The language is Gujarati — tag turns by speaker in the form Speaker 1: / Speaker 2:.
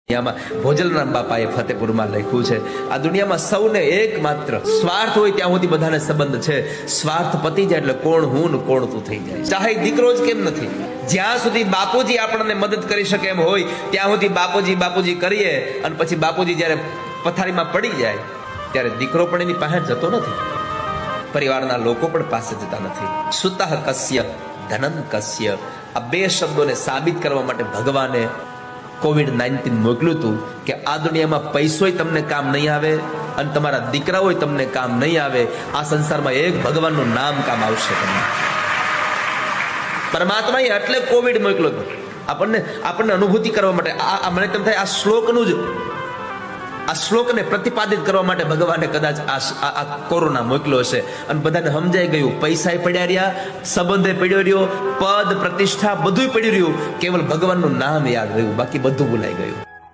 Speaker 1: દુનિયામાં ભોજલરામ બાપાએ ફતેપુરમાં લખ્યું છે, આ દુનિયામાં સૌને એકમાત્ર સ્વાર્થ હોય ત્યાં સુધી બધાને સંબંધ છે, સ્વાર્થ પતી જાય એટલે કોણ હું ને કોણ તું થઈ જાય. ચાહે દીકરો જ કેમ નથી, જ્યાં સુધી બાપુજી આપણને મદદ કરી શકે એમ હોય ત્યાં સુધી બાપુજી બાપુજી કરીએ, અને પછી બાપુજી જ્યારે પથારીમાં પડી જાય ત્યારે દીકરો પણ એની પાસે જતો નથી, પરિવારના લોકો પણ પાસે જતા નથી. સુતઃ કસ્ય ધનમ કસ્ય, આ બે શબ્દોને સાબિત કરવા માટે ભગવાને COVID-19 મોકલ્યું હતું કે આ દુનિયામાં પૈસોય તમને કામ નહીં આવે અને તમારા દીકરાઓય તમને કામ નહીં આવે. આ સંસારમાં એક ભગવાનનું નામ કામ આવશે તમને. પરમાત્માએ એટલે કોવિડ મોકલ્યો હતો આપણને અનુભૂતિ કરવા માટે. મને તેમ થાય આ શ્લોકને પ્રતિપાદિત કરવા માટે ભગવાને કદાચ આ કોરોના મોકલ્યો હશે, અને બધાને સમજાઈ ગયું, પૈસા પડ્યા રહ્યા, સંબંધે પડ્યો રહ્યો, પદ પ્રતિષ્ઠા બધું પડ્યું રહ્યું, કેવલ ભગવાનનું નામ યાદ રહ્યું, બાકી બધું ભૂલાઈ ગયું.